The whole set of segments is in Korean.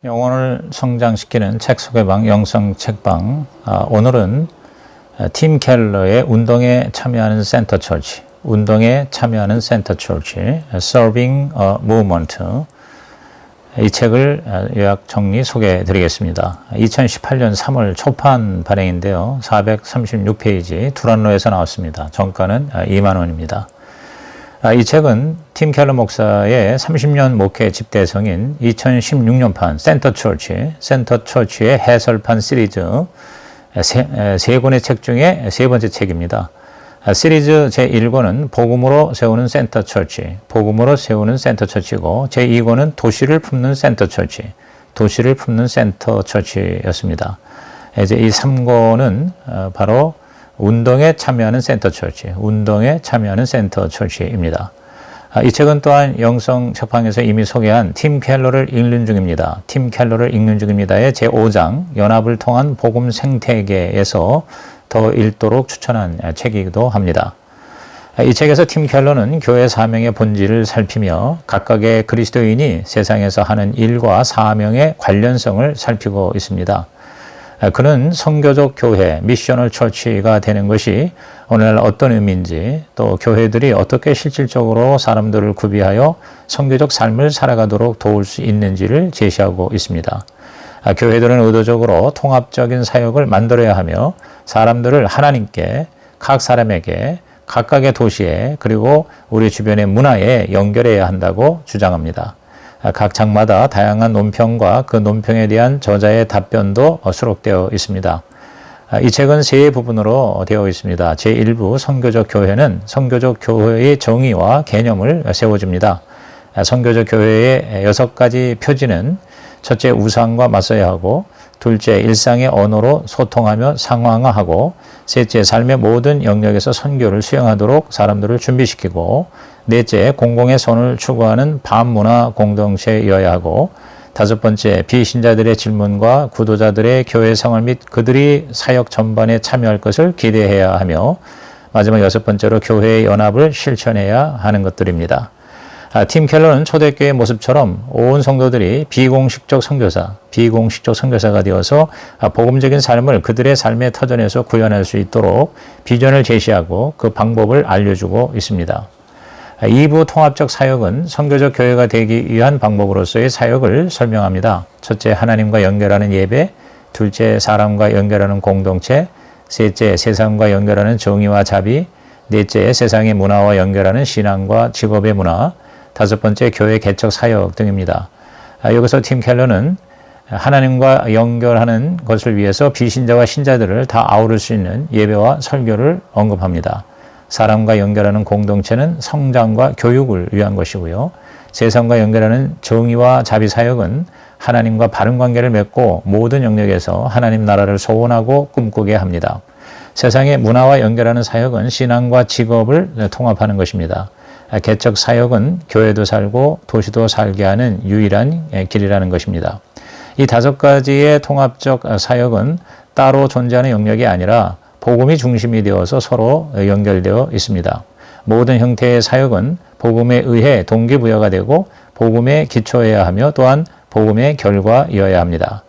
영혼을 성장시키는 책 소개방, 영성 책방. 오늘은 팀 켈러의 운동에 참여하는 센터 처치, Serving a Movement. 이 책을 요약 정리 소개해 드리겠습니다. 2018년 3월 초판 발행인데요. 436페이지 두란노에서 나왔습니다. 정가는 2만 원입니다. 이 책은 팀 켈러 목사의 30년 목회 집대성인 2016년판 센터 처치의 해설판 시리즈 세 권의 책 중에 세 번째 책입니다. 시리즈 제1권은 복음으로 세우는 센터 처치고 제2권은 도시를 품는 센터 처치였습니다. 이제 이 3권은 바로 운동에 참여하는 센터 처치입니다. 이 책은 또한 영성 책방에서 이미 소개한 팀 켈러를 읽는 중입니다의 제5장 연합을 통한 복음 생태계에서 더 읽도록 추천한 책이기도 합니다. 이 책에서 팀 켈러는 교회 사명의 본질을 살피며 각각의 그리스도인이 세상에서 하는 일과 사명의 관련성을 살피고 있습니다. 그는 선교적 교회, 미셔널 처치가 되는 것이 오늘날 어떤 의미인지, 또 교회들이 어떻게 실질적으로 사람들을 구비하여 선교적 삶을 살아가도록 도울 수 있는지를 제시하고 있습니다. 교회들은 의도적으로 통합적인 사역을 만들어야 하며 사람들을 하나님께, 각 사람에게, 각각의 도시에, 그리고 우리 주변의 문화에 연결해야 한다고 주장합니다. 각 장마다 다양한 논평과 그 논평에 대한 저자의 답변도 수록되어 있습니다. 이 책은 세 부분으로 되어 있습니다. 제1부 선교적 교회는 선교적 교회의 정의와 개념을 세워줍니다. 선교적 교회의 6가지 표지는 첫째, 우상과 맞서야 하고, 둘째, 일상의 언어로 소통하며 상황화하고, 셋째, 삶의 모든 영역에서 선교를 수행하도록 사람들을 준비시키고, 넷째, 공공의 선을 추구하는 반문화 공동체여야 하고, 다섯 번째, 비신자들의 질문과 구도자들의 교회 생활 및 그들이 사역 전반에 참여할 것을 기대해야 하며, 마지막 여섯 번째로 교회의 연합을 실천해야 하는 것들입니다. 팀 켈러는 초대교회 모습처럼 온 성도들이 비공식적 선교사가 되어서 복음적인 삶을 그들의 삶의 터전에서 구현할 수 있도록 비전을 제시하고 그 방법을 알려주고 있습니다. 2부 통합적 사역은 선교적 교회가 되기 위한 방법으로서의 사역을 설명합니다. 첫째, 하나님과 연결하는 예배, 둘째, 사람과 연결하는 공동체, 셋째, 세상과 연결하는 정의와 자비, 넷째, 세상의 문화와 연결하는 신앙과 직업의 문화, 다섯 번째, 교회 개척 사역 등입니다. 여기서 팀 켈러는 하나님과 연결하는 것을 위해서 비신자와 신자들을 다 아우를 수 있는 예배와 설교를 언급합니다. 사람과 연결하는 공동체는 성장과 교육을 위한 것이고요. 세상과 연결하는 정의와 자비 사역은 하나님과 바른 관계를 맺고 모든 영역에서 하나님 나라를 소원하고 꿈꾸게 합니다. 세상의 문화와 연결하는 사역은 신앙과 직업을 통합하는 것입니다. 개척 사역은 교회도 살고 도시도 살게 하는 유일한 길이라는 것입니다. 이 5가지의 통합적 사역은 따로 존재하는 영역이 아니라 복음이 중심이 되어서 서로 연결되어 있습니다. 모든 형태의 사역은 복음에 의해 동기부여가 되고 복음에 기초해야 하며 또한 복음의 결과이어야 합니다.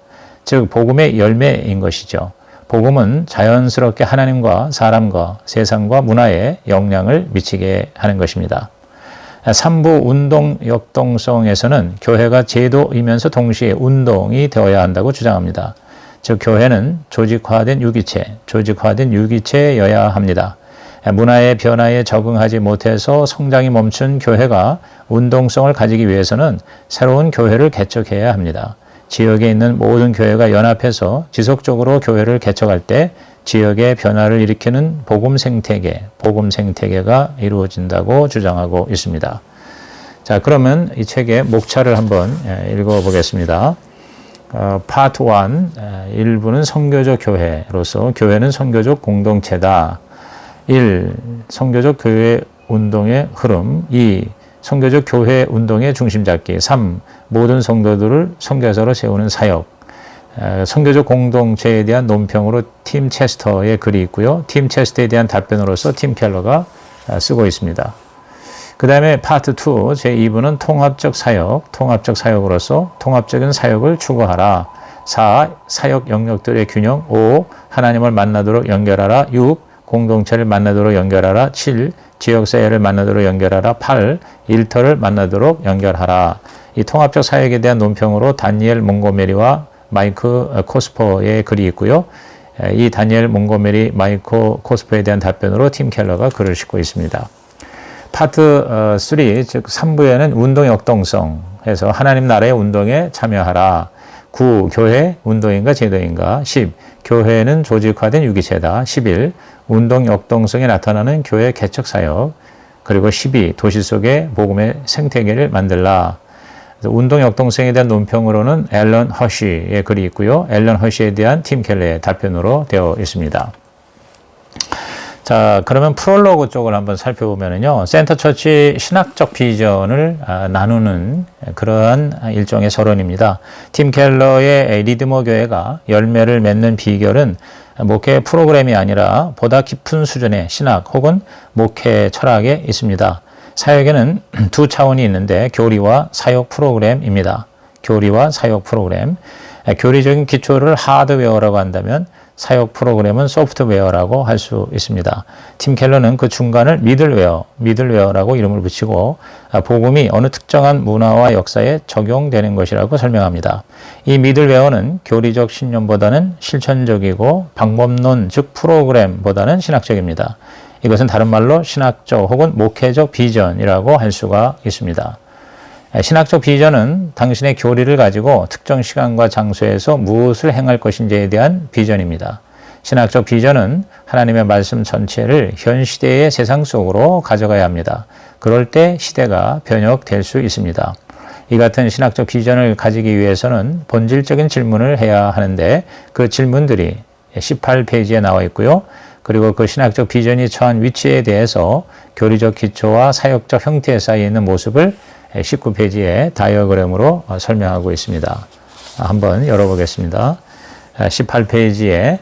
즉 복음의 열매인 것이죠. 복음은 자연스럽게 하나님과 사람과 세상과 문화에 영향을 미치게 하는 것입니다. 3부 운동 역동성에서는 교회가 제도이면서 동시에 운동이 되어야 한다고 주장합니다. 즉 교회는 조직화된 유기체여야 합니다. 문화의 변화에 적응하지 못해서 성장이 멈춘 교회가 운동성을 가지기 위해서는 새로운 교회를 개척해야 합니다. 지역에 있는 모든 교회가 연합해서 지속적으로 교회를 개척할 때 지역의 변화를 일으키는 복음 생태계가 이루어진다고 주장하고 있습니다. 자, 그러면 이 책의 목차를 한번 읽어보겠습니다. 파트 1, 1부는 선교적 교회로서 교회는 선교적 공동체다. 1. 선교적 교회 운동의 흐름. 2. 선교적 교회 운동의 중심 잡기. 3. 모든 성도들을 선교사로 세우는 사역. 선교적 공동체에 대한 논평으로 팀 체스터의 글이 있고요. 팀 체스터에 대한 답변으로서 팀 켈러가 쓰고 있습니다. 그 다음에 파트 2, 제2부는 통합적 사역으로서 통합적인 사역을 추구하라. 4. 사역 영역들의 균형. 5. 하나님을 만나도록 연결하라. 6. 공동체를 만나도록 연결하라. 7. 지역사회를 만나도록 연결하라. 8. 일터를 만나도록 연결하라. 이 통합적 사역에 대한 논평으로 다니엘 몽고메리와 마이크 코스퍼의 글이 있고요. 이 다니엘 몽고메리, 마이크 코스퍼에 대한 답변으로 팀 켈러가 글을 싣고 있습니다. 파트 3, 즉 3부에는 운동 역동성 해서 하나님 나라의 운동에 참여하라. 9. 교회 운동인가 제도인가. 10. 교회는 조직화된 유기체다. 11. 운동 역동성에 나타나는 교회 개척 사역. 그리고 12. 도시 속에 복음의 생태계를 만들라. 운동 역동성에 대한 논평으로는 앨런 허쉬의 글이 있고요. 앨런 허쉬에 대한 팀 켈러의 답변으로 되어 있습니다. 자, 그러면 프롤로그 쪽을 한번 살펴보면요. 센터처치 신학적 비전을 나누는 그러한 일종의 서론입니다. 팀 켈러의 리드머 교회가 열매를 맺는 비결은 목회 프로그램이 아니라 보다 깊은 수준의 신학 혹은 목회 철학에 있습니다. 사역에는 두 차원이 있는데 교리와 사역 프로그램입니다. 교리와 사역 프로그램. 교리적인 기초를 하드웨어라고 한다면 사역 프로그램은 소프트웨어라고 할 수 있습니다. 팀 켈러는 그 중간을 미들웨어라고 이름을 붙이고 복음이 어느 특정한 문화와 역사에 적용되는 것이라고 설명합니다. 이 미들웨어는 교리적 신념보다는 실천적이고 방법론 즉 프로그램보다는 신학적입니다. 이것은 다른 말로 신학적 혹은 목회적 비전이라고 할 수가 있습니다. 신학적 비전은 당신의 교리를 가지고 특정 시간과 장소에서 무엇을 행할 것인지에 대한 비전입니다. 신학적 비전은 하나님의 말씀 전체를 현 시대의 세상 속으로 가져가야 합니다. 그럴 때 시대가 변혁될 수 있습니다. 이 같은 신학적 비전을 가지기 위해서는 본질적인 질문을 해야 하는데 그 질문들이 18페이지에 나와 있고요. 그리고 그 신학적 비전이 처한 위치에 대해서 교리적 기초와 사역적 형태에 쌓여 있는 모습을 19페이지에 다이어그램으로 설명하고 있습니다. 한번 열어보겠습니다. 18페이지에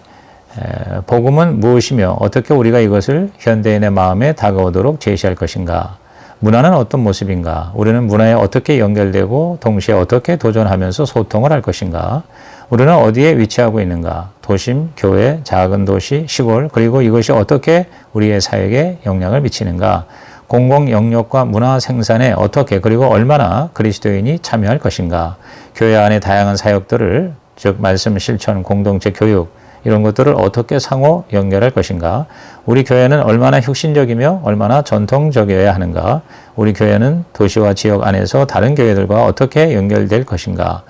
복음은 무엇이며 어떻게 우리가 이것을 현대인의 마음에 다가오도록 제시할 것인가? 문화는 어떤 모습인가? 우리는 문화에 어떻게 연결되고 동시에 어떻게 도전하면서 소통을 할 것인가? 우리는 어디에 위치하고 있는가? 도심, 교회, 작은 도시, 시골, 그리고 이것이 어떻게 우리의 사역에 영향을 미치는가? 공공 영역과 문화 생산에 어떻게 그리고 얼마나 그리스도인이 참여할 것인가? 교회 안의 다양한 사역들을 즉 말씀 실천, 공동체 교육 이런 것들을 어떻게 상호 연결할 것인가? 우리 교회는 얼마나 혁신적이며 얼마나 전통적이어야 하는가? 우리 교회는 도시와 지역 안에서 다른 교회들과 어떻게 연결될 것인가?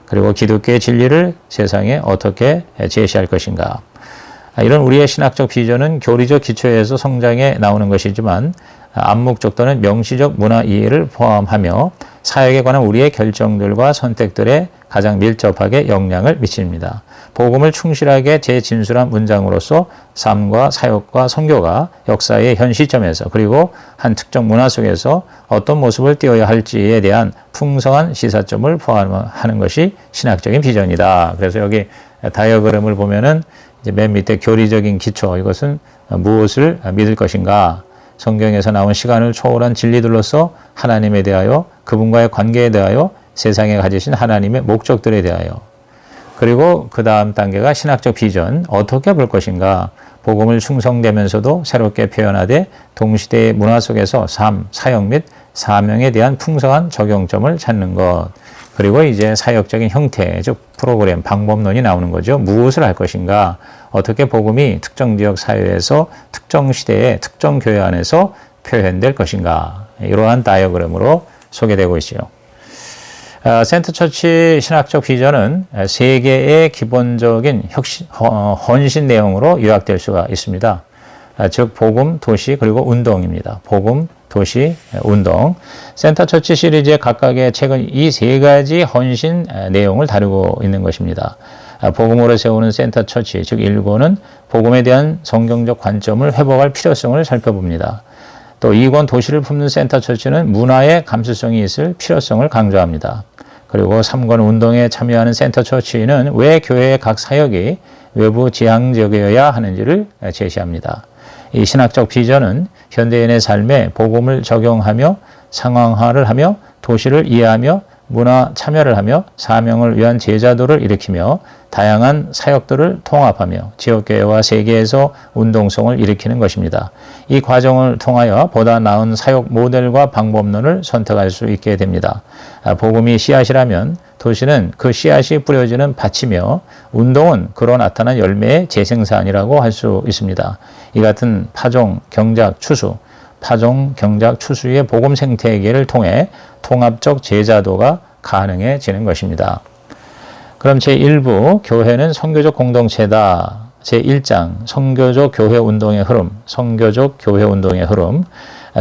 그리고 기독교의 진리를 세상에 어떻게 제시할 것인가? 이런 우리의 신학적 비전은 교리적 기초에서 성장해 나오는 것이지만 암묵적 또는 명시적 문화 이해를 포함하며 사역에 관한 우리의 결정들과 선택들에 가장 밀접하게 영향을 미칩니다. 복음을 충실하게 재진술한 문장으로서 삶과 사역과 선교가 역사의 현 시점에서 그리고 한 특정 문화 속에서 어떤 모습을 띄어야 할지에 대한 풍성한 시사점을 포함하는 것이 신학적인 비전이다. 그래서 여기 다이어그램을 보면은 이제 맨 밑에 교리적인 기초, 이것은 무엇을 믿을 것인가? 성경에서 나온 시간을 초월한 진리들로서 하나님에 대하여 그분과의 관계에 대하여 세상에 가지신 하나님의 목적들에 대하여 그리고 그 다음 단계가 신학적 비전, 어떻게 볼 것인가? 복음을 충성되면서도 새롭게 표현하되 동시대의 문화 속에서 삶, 사역 및 사명에 대한 풍성한 적용점을 찾는 것. 그리고 이제 사역적인 형태, 즉 프로그램, 방법론이 나오는 거죠. 무엇을 할 것인가? 어떻게 복음이 특정 지역 사회에서 특정 시대의 특정 교회 안에서 표현될 것인가? 이러한 다이어그램으로 소개되고 있죠. 센터처치 신학적 비전은 세 개의 기본적인 헌신 내용으로 요약될 수가 있습니다. 즉 복음, 도시, 그리고 운동입니다. 복음, 도시, 운동. 센터처치 시리즈의 각각의 책은 이 세 가지 헌신 내용을 다루고 있는 것입니다. 복음으로 세우는 센터처치, 즉 1권은 복음에 대한 성경적 관점을 회복할 필요성을 살펴봅니다. 또 2권 도시를 품는 센터처치는 문화의 감수성이 있을 필요성을 강조합니다. 그리고 3권 운동에 참여하는 센터처치는 왜 교회의 각 사역이 외부 지향적이어야 하는지를 제시합니다. 이 신학적 비전은 현대인의 삶에 복음을 적용하며 상황화를 하며 도시를 이해하며 문화 참여를 하며 사명을 위한 제자도를 일으키며 다양한 사역들을 통합하며 지역교회와 세계에서 운동성을 일으키는 것입니다. 이 과정을 통하여 보다 나은 사역 모델과 방법론을 선택할 수 있게 됩니다. 복음이 씨앗이라면 도시는 그 씨앗이 뿌려지는 밭이며 운동은 그로 나타난 열매의 재생산이라고 할 수 있습니다. 이 같은 파종, 경작, 추수, 파종, 경작, 추수의 복음 생태계를 통해 통합적 제자도가 가능해지는 것입니다. 그럼 제1부 교회는 선교적 공동체다. 제1장 선교적 교회 운동의 흐름, 선교적 교회 운동의 흐름.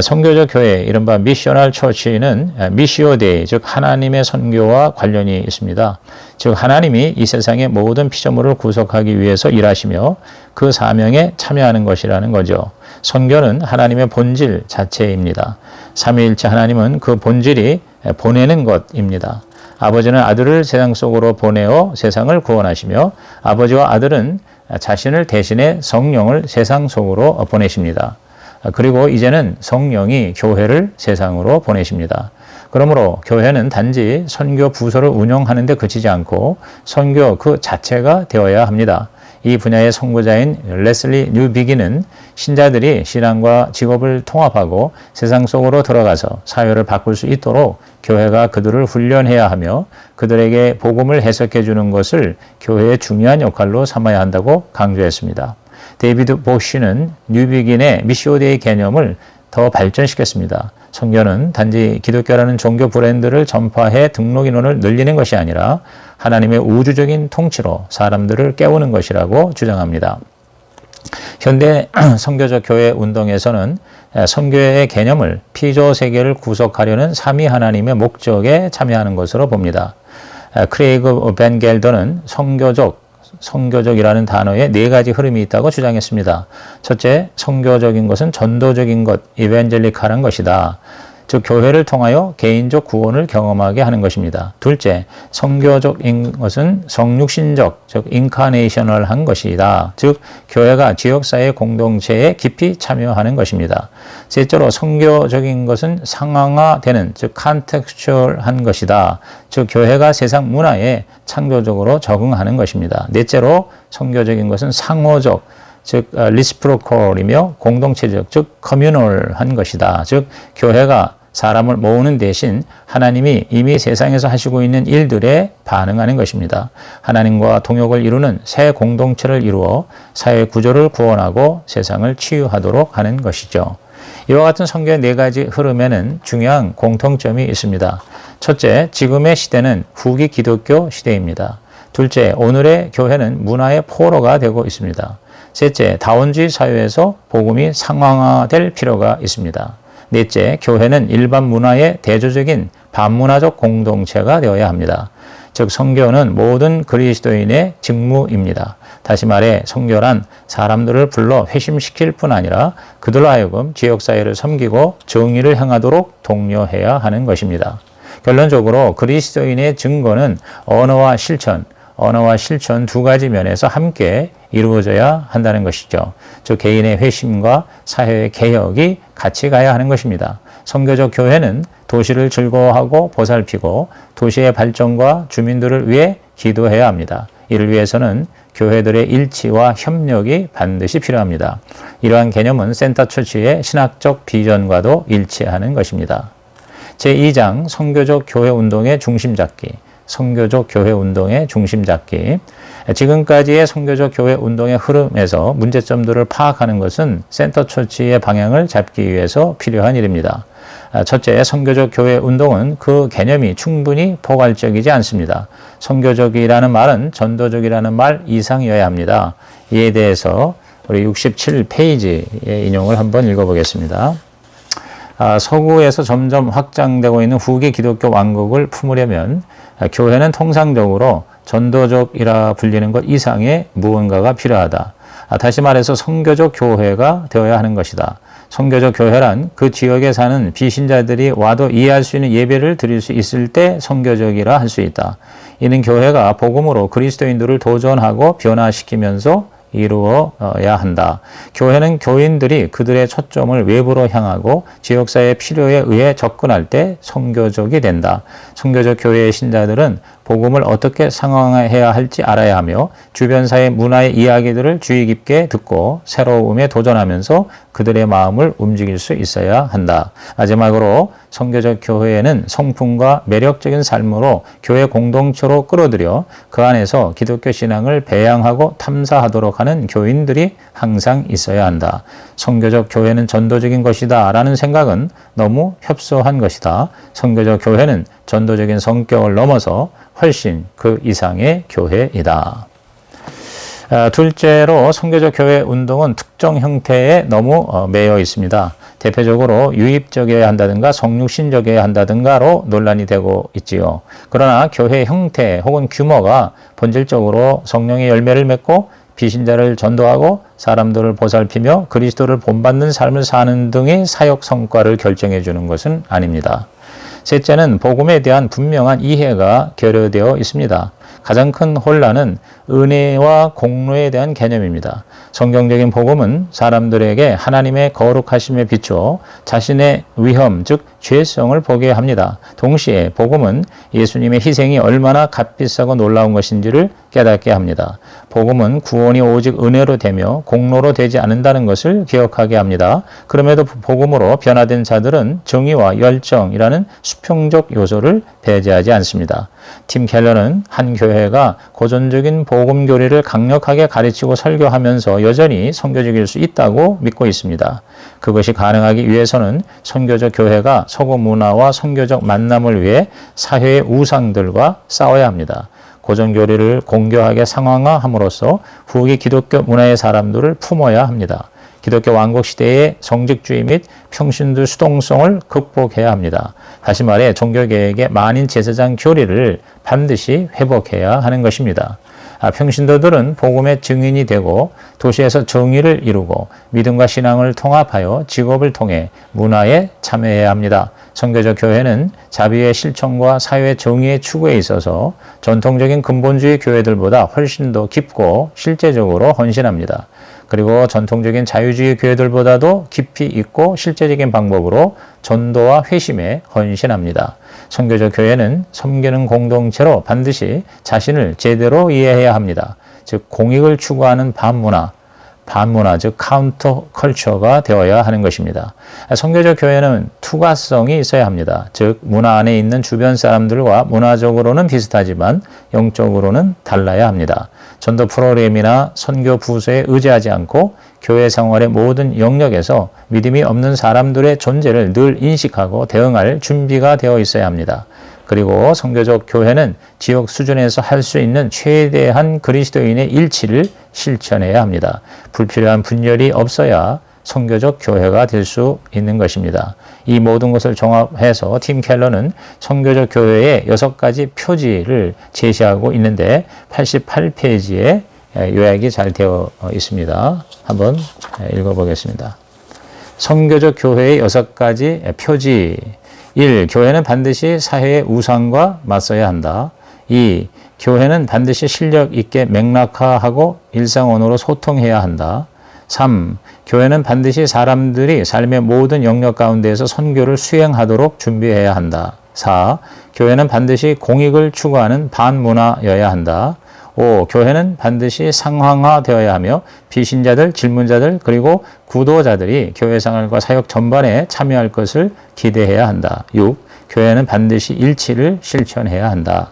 선교적 교회, 이른바 미셔널 처치는 미시오데이, 즉 하나님의 선교와 관련이 있습니다. 즉 하나님이 이 세상의 모든 피조물을 구속하기 위해서 일하시며 그 사명에 참여하는 것이라는 거죠. 선교는 하나님의 본질 자체입니다. 삼위일체 하나님은 그 본질이 보내는 것입니다. 아버지는 아들을 세상 속으로 보내어 세상을 구원하시며 아버지와 아들은 자신을 대신해 성령을 세상 속으로 보내십니다. 그리고 이제는 성령이 교회를 세상으로 보내십니다. 그러므로 교회는 단지 선교 부서를 운영하는 데 그치지 않고 선교 그 자체가 되어야 합니다. 이 분야의 선구자인 레슬리 뉴비기는 신자들이 신앙과 직업을 통합하고 세상 속으로 들어가서 사회를 바꿀 수 있도록 교회가 그들을 훈련해야 하며 그들에게 복음을 해석해 주는 것을 교회의 중요한 역할로 삼아야 한다고 강조했습니다. 데이비드 보쉬는 뉴비긴의 미시오데이 개념을 더 발전시켰습니다. 선교는 단지 기독교라는 종교 브랜드를 전파해 등록 인원을 늘리는 것이 아니라 하나님의 우주적인 통치로 사람들을 깨우는 것이라고 주장합니다. 현대 선교적 교회 운동에서는 선교의 개념을 피조 세계를 구속하려는 삼위 하나님의 목적에 참여하는 것으로 봅니다. 크레이그 벤 겔더는 선교적이라는 단어에 네 가지 흐름이 있다고 주장했습니다. 첫째, 선교적인 것은 전도적인 것, 이벤젤리칼한 것이다. 즉 교회를 통하여 개인적 구원을 경험하게 하는 것입니다. 둘째, 선교적인 것은 성육신적, 즉 인카네이셔널한 것이다. 즉 교회가 지역사회 공동체에 깊이 참여하는 것입니다. 셋째로 선교적인 것은 상황화되는, 즉 컨텍스추얼한 것이다. 즉 교회가 세상 문화에 창조적으로 적응하는 것입니다. 넷째로 선교적인 것은 상호적, 즉 리시프로컬이며 공동체적, 즉 커뮤널한 것이다. 즉 교회가 사람을 모으는 대신 하나님이 이미 세상에서 하시고 있는 일들에 반응하는 것입니다. 하나님과 동역을 이루는 새 공동체를 이루어 사회 구조를 구원하고 세상을 치유하도록 하는 것이죠. 이와 같은 선교의 네 가지 흐름에는 중요한 공통점이 있습니다. 첫째, 지금의 시대는 후기 기독교 시대입니다. 둘째, 오늘의 교회는 문화의 포로가 되고 있습니다. 셋째, 다원주의 사회에서 복음이 상황화될 필요가 있습니다. 넷째, 교회는 일반 문화의 대조적인 반문화적 공동체가 되어야 합니다. 즉 선교는 모든 그리스도인의 직무입니다. 다시 말해 선교란 사람들을 불러 회심시킬 뿐 아니라 그들로 하여금 지역사회를 섬기고 정의를 행하도록 독려해야 하는 것입니다. 결론적으로 그리스도인의 증거는 언어와 실천 두 가지 면에서 함께 이루어져야 한다는 것이죠. 즉 개인의 회심과 사회의 개혁이 같이 가야 하는 것입니다. 선교적 교회는 도시를 즐거워하고 보살피고 도시의 발전과 주민들을 위해 기도해야 합니다. 이를 위해서는 교회들의 일치와 협력이 반드시 필요합니다. 이러한 개념은 센터처치의 신학적 비전과도 일치하는 것입니다. 제2장 선교적 교회 운동의 중심 잡기. 선교적 교회 운동의 중심 잡기. 지금까지의 선교적 교회 운동의 흐름에서 문제점들을 파악하는 것은 센터처치의 방향을 잡기 위해서 필요한 일입니다. 첫째, 선교적 교회 운동은 그 개념이 충분히 포괄적이지 않습니다. 선교적이라는 말은 전도적이라는 말 이상이어야 합니다. 이에 대해서 우리 67페이지의 인용을 한번 읽어보겠습니다. 서구에서 점점 확장되고 있는 후기 기독교 왕국을 품으려면 교회는 통상적으로 전도적이라 불리는 것 이상의 무언가가 필요하다. 다시 말해서 선교적 교회가 되어야 하는 것이다. 선교적 교회란 그 지역에 사는 비신자들이 와도 이해할 수 있는 예배를 드릴 수 있을 때 선교적이라 할 수 있다. 이는 교회가 복음으로 그리스도인들을 도전하고 변화시키면서 이루어야 한다. 교회는 교인들이 그들의 초점을 외부로 향하고 지역사회의 필요에 의해 접근할 때 선교적이 된다. 선교적 교회의 신자들은 복음을 어떻게 상황해야 할지 알아야 하며 주변 사회 문화의 이야기들을 주의 깊게 듣고 새로움에 도전하면서 그들의 마음을 움직일 수 있어야 한다. 마지막으로 선교적 교회에는 성품과 매력적인 삶으로 교회 공동체로 끌어들여 그 안에서 기독교 신앙을 배양하고 탐사하도록 하는 교인들이 항상 있어야 한다. 선교적 교회는 전도적인 것이다 라는 생각은 너무 협소한 것이다. 선교적 교회는 전도적인 성격을 넘어서 훨씬 그 이상의 교회이다. 둘째로 선교적 교회 운동은 특정 형태에 너무 매여 있습니다. 대표적으로 유입적이어야 한다든가 성육신적이어야 한다든가로 논란이 되고 있지요. 그러나 교회 형태 혹은 규모가 본질적으로 성령의 열매를 맺고 비신자를 전도하고 사람들을 보살피며 그리스도를 본받는 삶을 사는 등의 사역 성과를 결정해 주는 것은 아닙니다. 셋째는 복음에 대한 분명한 이해가 결여되어 있습니다. 가장 큰 혼란은 은혜와 공로에 대한 개념입니다. 성경적인 복음은 사람들에게 하나님의 거룩하심에 비추어 자신의 위험, 즉 죄성을 보게 합니다. 동시에 복음은 예수님의 희생이 얼마나 값비싸고 놀라운 것인지를 깨닫게 합니다. 복음은 구원이 오직 은혜로 되며 공로로 되지 않는다는 것을 기억하게 합니다. 그럼에도 복음으로 변화된 자들은 정의와 열정이라는 수평적 요소를 배제하지 않습니다. 팀 켈러는 한 교회가 고전적인 복음 교리를 강력하게 가르치고 설교하면서 여전히 선교적일 수 있다고 믿고 있습니다. 그것이 가능하기 위해서는 선교적 교회가 서구 문화와 선교적 만남을 위해 사회의 우상들과 싸워야 합니다. 고전 교리를 공교하게 상황화함으로써 후기 기독교 문화의 사람들을 품어야 합니다. 기독교 왕국 시대의 성직주의 및 평신도 수동성을 극복해야 합니다. 다시 말해 종교개혁의 만인 제사장 교리를 반드시 회복해야 하는 것입니다. 평신도들은 복음의 증인이 되고 도시에서 정의를 이루고 믿음과 신앙을 통합하여 직업을 통해 문화에 참여해야 합니다. 선교적 교회는 자비의 실천과 사회 정의의 추구에 있어서 전통적인 근본주의 교회들보다 훨씬 더 깊고 실제적으로 헌신합니다. 그리고 전통적인 자유주의 교회들보다도 깊이 있고 실제적인 방법으로 전도와 회심에 헌신합니다. 선교적 교회는 섬기는 공동체로 반드시 자신을 제대로 이해해야 합니다. 즉 공익을 추구하는 반문화 즉 카운터 컬처가 되어야 하는 것입니다. 선교적 교회는 투과성이 있어야 합니다. 즉 문화 안에 있는 주변 사람들과 문화적으로는 비슷하지만 영적으로는 달라야 합니다. 전도 프로그램이나 선교 부서에 의지하지 않고 교회 생활의 모든 영역에서 믿음이 없는 사람들의 존재를 늘 인식하고 대응할 준비가 되어 있어야 합니다. 그리고 선교적 교회는 지역 수준에서 할 수 있는 최대한 그리스도인의 일치를 실천해야 합니다. 불필요한 분열이 없어야 선교적 교회가 될 수 있는 것입니다. 이 모든 것을 종합해서 팀 켈러는 선교적 교회의 6가지 표지를 제시하고 있는데 88페이지에 요약이 잘 되어 있습니다. 한번 읽어보겠습니다. 선교적 교회의 6가지 표지. 1. 교회는 반드시 사회의 우상과 맞서야 한다. 2. 교회는 반드시 실력 있게 맥락화하고 일상언어로 소통해야 한다. 3. 교회는 반드시 사람들이 삶의 모든 영역 가운데에서 선교를 수행하도록 준비해야 한다. 4. 교회는 반드시 공익을 추구하는 반문화여야 한다. 5. 교회는 반드시 상황화되어야 하며 비신자들, 질문자들, 그리고 구도자들이 교회 생활과 사역 전반에 참여할 것을 기대해야 한다. 6. 교회는 반드시 일치를 실천해야 한다.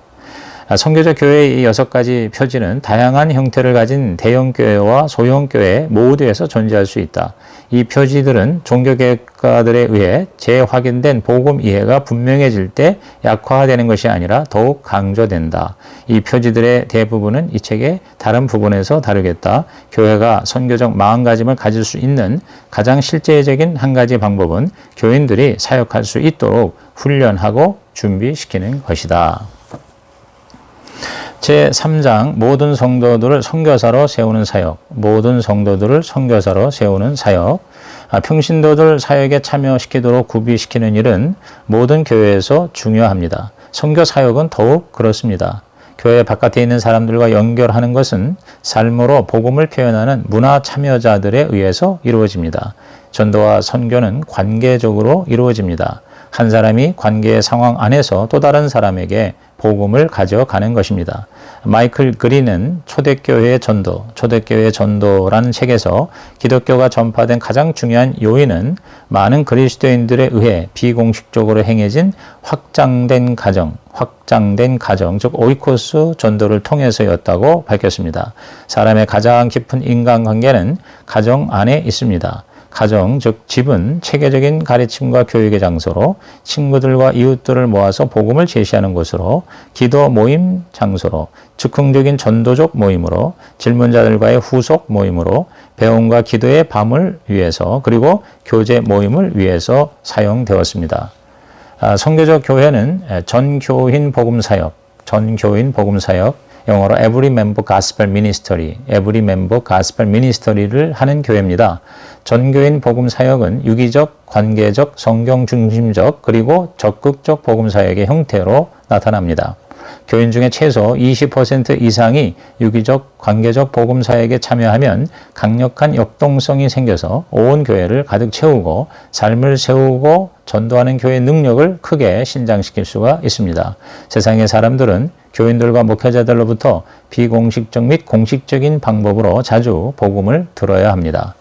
선교적 교회의 이 6가지 표지는 다양한 형태를 가진 대형교회와 소형교회 모두에서 존재할 수 있다. 이 표지들은 종교개혁가들에 의해 재확인된 복음 이해가 분명해질 때 약화되는 것이 아니라 더욱 강조된다. 이 표지들의 대부분은 이 책의 다른 부분에서 다루겠다. 교회가 선교적 마음가짐을 가질 수 있는 가장 실제적인 한 가지 방법은 교인들이 사역할 수 있도록 훈련하고 준비시키는 것이다. 제3장 모든 성도들을 선교사로 세우는 사역. 모든 성도들을 선교사로 세우는 사역. 평신도들 사역에 참여시키도록 구비시키는 일은 모든 교회에서 중요합니다. 선교 사역은 더욱 그렇습니다. 교회 바깥에 있는 사람들과 연결하는 것은 삶으로 복음을 표현하는 문화 참여자들에 의해서 이루어집니다. 전도와 선교는 관계적으로 이루어집니다. 한 사람이 관계의 상황 안에서 또 다른 사람에게 복음을 가져가는 것입니다. 마이클 그린은 초대교회의 전도라는 책에서 기독교가 전파된 가장 중요한 요인은 많은 그리스도인들에 의해 비공식적으로 행해진 확장된 가정, 즉 오이코스 전도를 통해서였다고 밝혔습니다. 사람의 가장 깊은 인간관계는 가정 안에 있습니다. 가정, 즉 집은 체계적인 가르침과 교육의 장소로, 친구들과 이웃들을 모아서 복음을 제시하는 곳으로, 기도 모임 장소로, 즉흥적인 전도적 모임으로, 질문자들과의 후속 모임으로, 배움과 기도의 밤을 위해서, 그리고 교제 모임을 위해서 사용되었습니다. 선교적 교회는 전교인 복음 사역, 영어로 Every Member Gospel Ministry를 하는 교회입니다. 전교인 복음 사역은 유기적, 관계적, 성경 중심적, 그리고 적극적 복음 사역의 형태로 나타납니다. 교인 중에 최소 20% 이상이 유기적, 관계적 복음 사역에 참여하면 강력한 역동성이 생겨서 온 교회를 가득 채우고 삶을 세우고 전도하는 교회의 능력을 크게 신장시킬 수가 있습니다. 세상의 사람들은 교인들과 목회자들로부터 비공식적 및 공식적인 방법으로 자주 복음을 들어야 합니다.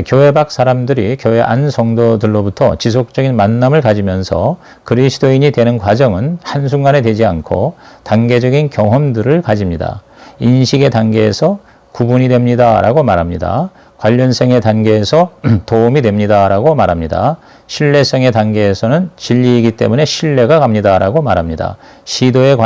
교회 밖 사람들이 교회 안 성도들로부터 지속적인 만남을 가지면서 그리스도인이 되는 과정은 한순간에 되지 않고 단계적인 경험들을 가집니다. 인식의 단계에서 구분이 됩니다 라고 말합니다. 관련성의 단계에서 도움이 됩니다 라고 말합니다. 신뢰성의 단계에서는 진리이기 때문에 신뢰가 갑니다 라고 말합니다. 시도의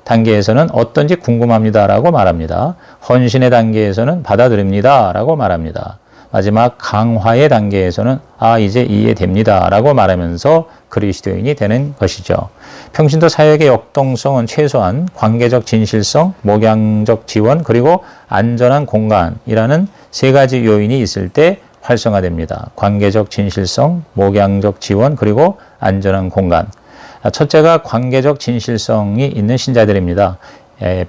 단계에서는 어떤지 궁금합니다 라고 말합니다. 헌신의 단계에서는 받아들입니다 라고 말합니다. 마지막 강화의 단계에서는 이제 이해됩니다 라고 말하면서 그리스도인이 되는 것이죠. 평신도 사역의 역동성은 최소한 관계적 진실성, 목양적 지원, 그리고 안전한 공간이라는 세 가지 요인이 있을 때 활성화됩니다. 관계적 진실성, 목양적 지원, 그리고 안전한 공간. 첫째가 관계적 진실성이 있는 신자들입니다.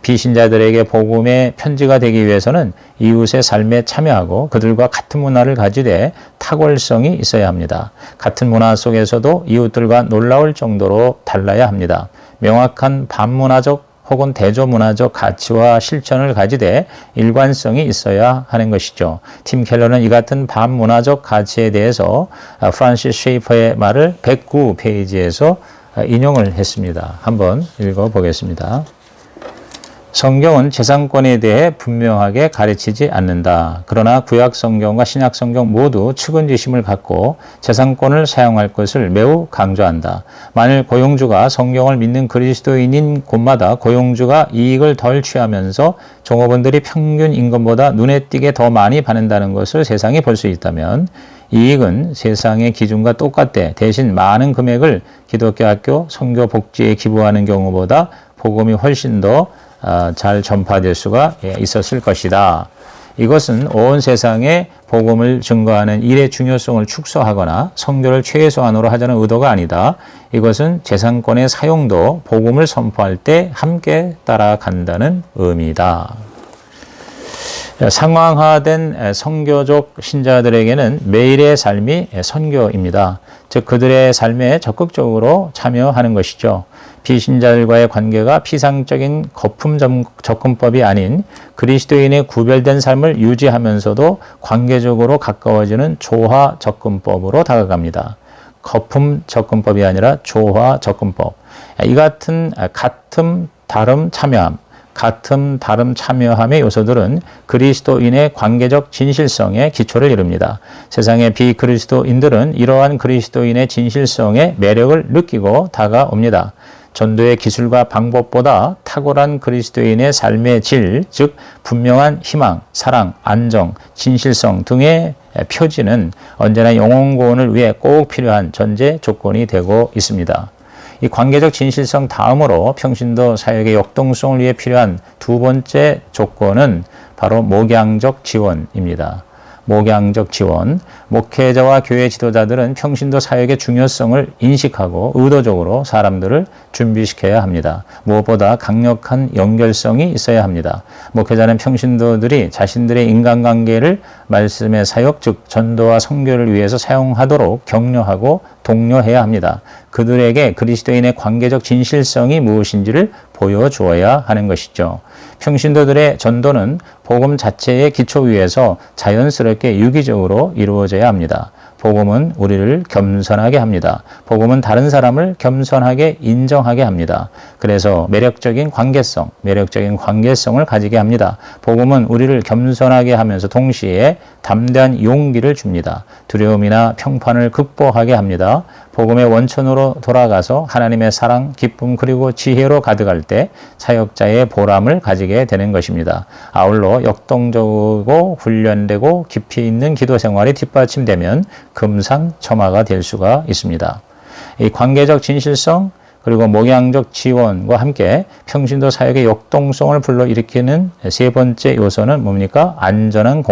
비신자들에게 복음의 편지가 되기 위해서는 이웃의 삶에 참여하고 그들과 같은 문화를 가지되 탁월성이 있어야 합니다. 같은 문화 속에서도 이웃들과 놀라울 정도로 달라야 합니다. 명확한 반문화적 혹은 대조문화적 가치와 실천을 가지되 일관성이 있어야 하는 것이죠. 팀 켈러는 이 같은 반문화적 가치에 대해서 프란시스 쉐이퍼의 말을 109페이지에서 인용을 했습니다. 한번 읽어보겠습니다. 성경은 재산권에 대해 분명하게 가르치지 않는다. 그러나 구약 성경과 신약 성경 모두 측은지심을 갖고 재산권을 사용할 것을 매우 강조한다. 만일 고용주가 성경을 믿는 그리스도인인 곳마다 고용주가 이익을 덜 취하면서 종업원들이 평균 임금보다 눈에 띄게 더 많이 받는다는 것을 세상이 볼 수 있다면 이익은 세상의 기준과 똑같되 대신 많은 금액을 기독교 학교 선교 복지에 기부하는 경우보다 복음이 훨씬 더 잘 전파될 수가 있었을 것이다. 이것은 온 세상에 복음을 증거하는 일의 중요성을 축소하거나 선교를 최소한으로 하자는 의도가 아니다. 이것은 재산권의 사용도 복음을 선포할 때 함께 따라간다는 의미다. 상황화된 선교적 신자들에게는 매일의 삶이 선교입니다. 즉 그들의 삶에 적극적으로 참여하는 것이죠. 비신자들과의 관계가 피상적인 거품 접근법이 아닌 그리스도인의 구별된 삶을 유지하면서도 관계적으로 가까워지는 조화 접근법으로 다가갑니다. 거품 접근법이 아니라 조화 접근법. 이 같은 같음, 다름, 참여함의 요소들은 그리스도인의 관계적 진실성의 기초를 이룹니다. 세상의 비그리스도인들은 이러한 그리스도인의 진실성의 매력을 느끼고 다가옵니다. 전도의 기술과 방법보다 탁월한 그리스도인의 삶의 질, 즉 분명한 희망, 사랑, 안정, 진실성 등의 표지는 언제나 영혼 구원을 위해 꼭 필요한 전제 조건이 되고 있습니다. 이 관계적 진실성 다음으로 평신도 사역의 역동성을 위해 필요한 두 번째 조건은 바로 목양적 지원입니다. 목양적 지원, 목회자와 교회 지도자들은 평신도 사역의 중요성을 인식하고 의도적으로 사람들을 준비시켜야 합니다. 무엇보다 강력한 연결성이 있어야 합니다. 목회자는 평신도들이 자신들의 인간관계를 말씀의 사역, 즉 전도와 선교를 위해서 사용하도록 격려하고 독려해야 합니다. 그들에게 그리스도인의 관계적 진실성이 무엇인지를 보여주어야 하는 것이죠. 평신도들의 전도는 복음 자체의 기초 위에서 자연스럽게 유기적으로 이루어져야 합니다. 복음은 우리를 겸손하게 합니다. 복음은 다른 사람을 겸손하게 인정하게 합니다. 그래서 매력적인 관계성을 가지게 합니다. 복음은 우리를 겸손하게 하면서 동시에 담대한 용기를 줍니다. 두려움이나 평판을 극복하게 합니다. 복음의 원천으로 돌아가서 하나님의 사랑, 기쁨 그리고 지혜로 가득할 때 사역자의 보람을 가지게 되는 것입니다. 아울러 역동적이고 훈련되고 깊이 있는 기도 생활이 뒷받침되면 금상첨화가 될 수가 있습니다. 이 관계적 진실성 그리고 목양적 지원과 함께 평신도 사역의 역동성을 불러일으키는 세 번째 요소는 뭡니까? 안전한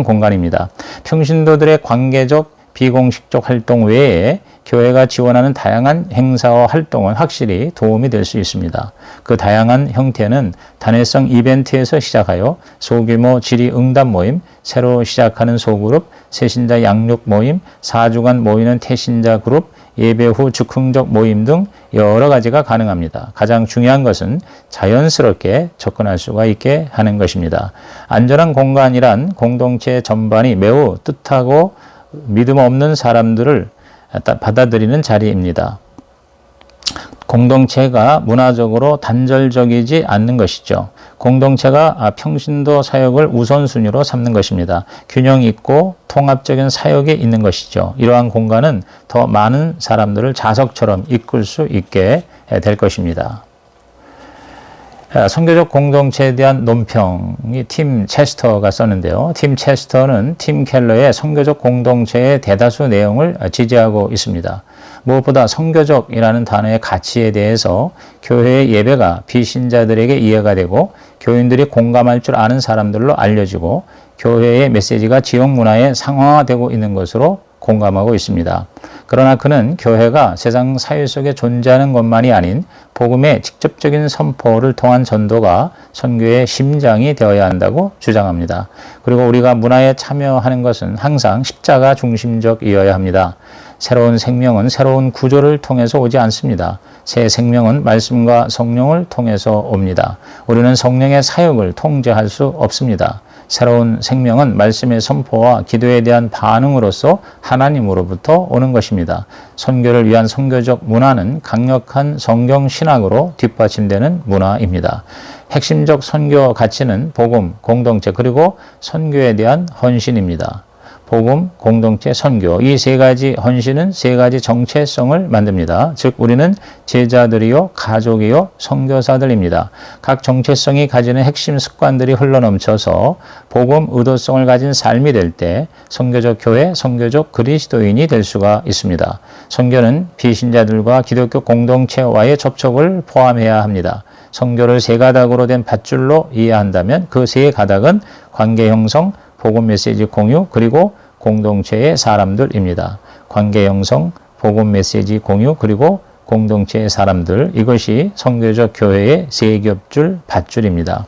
공간입니다. 평신도들의 관계적 비공식적 활동 외에 교회가 지원하는 다양한 행사와 활동은 확실히 도움이 될 수 있습니다. 그 다양한 형태는 단회성 이벤트에서 시작하여 소규모 질의응답 모임, 새로 시작하는 소그룹, 새신자 양육 모임, 4주간 모이는 태신자 그룹, 예배 후 즉흥적 모임 등 여러 가지가 가능합니다. 가장 중요한 것은 자연스럽게 접근할 수가 있게 하는 것입니다. 안전한 공간이란 공동체 전반이 매우 뜻하고 믿음 없는 사람들을 받아들이는 자리입니다. 공동체가 문화적으로 단절적이지 않는 것이죠. 공동체가 평신도 사역을 우선순위로 삼는 것입니다. 균형 있고 통합적인 사역에 있는 것이죠. 이러한 공간은 더 많은 사람들을 자석처럼 이끌 수 있게 될 것입니다. 선교적 공동체에 대한 논평이 팀 체스터가 썼는데요. 팀 체스터는 팀 켈러의 선교적 공동체의 대다수 내용을 지지하고 있습니다. 무엇보다 선교적이라는 단어의 가치에 대해서 교회의 예배가 비신자들에게 이해가 되고 교인들이 공감할 줄 아는 사람들로 알려지고 교회의 메시지가 지역 문화에 상황화되고 있는 것으로 공감하고 있습니다. 그러나 그는 교회가 세상 사회 속에 존재하는 것만이 아닌 복음의 직접적인 선포를 통한 전도가 선교의 심장이 되어야 한다고 주장합니다. 그리고 우리가 문화에 참여하는 것은 항상 십자가 중심적이어야 합니다. 새로운 생명은 새로운 구조를 통해서 오지 않습니다. 새 생명은 말씀과 성령을 통해서 옵니다. 우리는 성령의 사역을 통제할 수 없습니다. 새로운 생명은 말씀의 선포와 기도에 대한 반응으로서 하나님으로부터 오는 것입니다. 선교를 위한 선교적 문화는 강력한 성경 신학으로 뒷받침되는 문화입니다. 핵심적 선교 가치는 복음, 공동체 그리고 선교에 대한 헌신입니다. 복음, 공동체, 선교 이 세 가지 헌신은 세 가지 정체성을 만듭니다. 즉 우리는 제자들이요 가족이요 선교사들입니다. 각 정체성이 가지는 핵심 습관들이 흘러넘쳐서 복음 의도성을 가진 삶이 될 때 선교적 교회, 선교적 그리스도인이 될 수가 있습니다. 선교는 비신자들과 기독교 공동체와의 접촉을 포함해야 합니다. 선교를 세 가닥으로 된 밧줄로 이해한다면 그 세 가닥은 관계 형성, 복음 메시지 공유 그리고 공동체의 사람들입니다. 관계 형성, 복음 메시지 공유 그리고 공동체의 사람들 이것이 선교적 교회의 세 겹줄 밧줄입니다.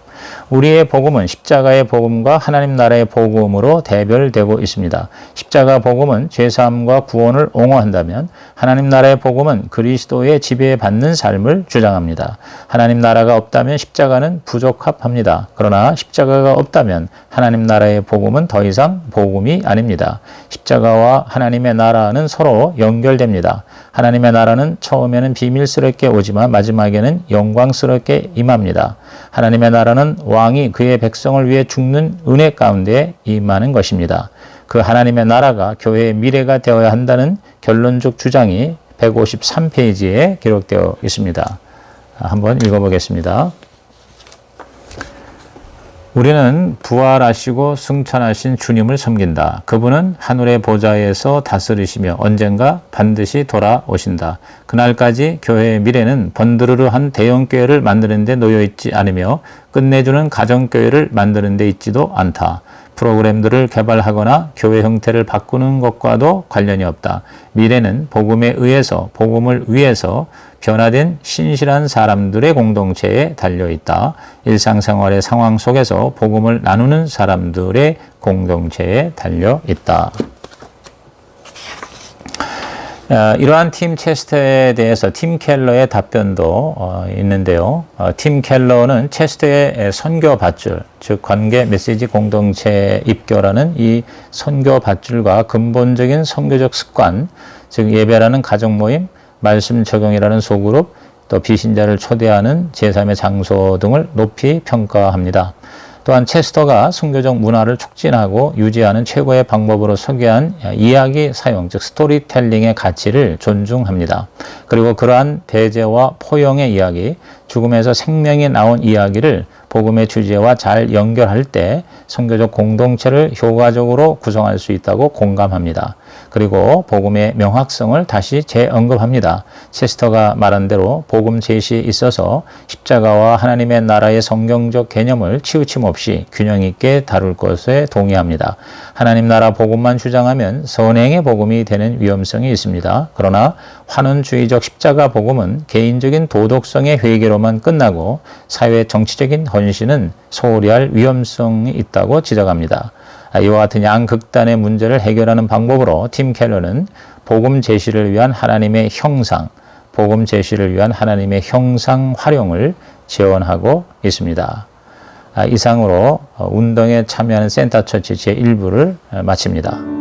우리의 복음은 십자가의 복음과 하나님 나라의 복음으로 대별되고 있습니다. 십자가 복음은 죄사함과 구원을 옹호한다면 하나님 나라의 복음은 그리스도의 지배받는 삶을 주장합니다. 하나님 나라가 없다면 십자가는 부적합합니다. 그러나 십자가가 없다면 하나님 나라의 복음은 더 이상 복음이 아닙니다. 십자가와 하나님의 나라는 서로 연결됩니다. 하나님의 나라는 처음에는 비밀스럽게 오지만 마지막에는 영광스럽게 임합니다. 하나님의 나라는 왕이 그의 백성을 위해 죽는 은혜 가운데 임하는 것입니다. 그 하나님의 나라가 교회의 미래가 되어야 한다는 결론적 주장이 153페이지에 기록되어 있습니다. 한번 읽어보겠습니다. 우리는 부활하시고 승천하신 주님을 섬긴다. 그분은 하늘의 보좌에서 다스리시며 언젠가 반드시 돌아오신다. 그날까지 교회의 미래는 번드르르한 대형교회를 만드는 데 놓여있지 않으며 끝내주는 가정교회를 만드는 데 있지도 않다. 프로그램들을 개발하거나 교회 형태를 바꾸는 것과도 관련이 없다. 미래는 복음에 의해서, 복음을 위해서 변화된 신실한 사람들의 공동체에 달려있다. 일상생활의 상황 속에서 복음을 나누는 사람들의 공동체에 달려있다. 이러한 팀 체스터에 대해서 팀 켈러의 답변도 있는데요. 팀 켈러는 체스터의 선교 밧줄, 즉 관계 메시지 공동체 입교라는 이 선교 밧줄과 근본적인 선교적 습관, 즉 예배라는 가정 모임, 말씀 적용이라는 소그룹, 또 비신자를 초대하는 제3의 장소 등을 높이 평가합니다. 또한 체스터가 선교적 문화를 촉진하고 유지하는 최고의 방법으로 소개한 이야기 사용, 즉 스토리텔링의 가치를 존중합니다. 그리고 그러한 배제와 포용의 이야기, 죽음에서 생명이 나온 이야기를 복음의 주제와 잘 연결할 때 선교적 공동체를 효과적으로 구성할 수 있다고 공감합니다. 그리고 복음의 명확성을 다시 재언급합니다. 체스터가 말한 대로 복음 제시에 있어서 십자가와 하나님의 나라의 성경적 개념을 치우침 없이 균형 있게 다룰 것에 동의합니다. 하나님 나라 복음만 주장하면 선행의 복음이 되는 위험성이 있습니다. 그러나 환원주의적 십자가 복음은 개인적인 도덕성의 회개로만 끝나고 사회 정치적인 헌신은 소홀히 할 위험성이 있다고 지적합니다. 이와 같은 양극단의 문제를 해결하는 방법으로 팀 켈러는 복음 제시를 위한 하나님의 형상, 복음 제시를 위한 하나님의 형상 활용을 제언하고 있습니다. 이상으로 운동에 참여하는 센터처치 제1부를 마칩니다.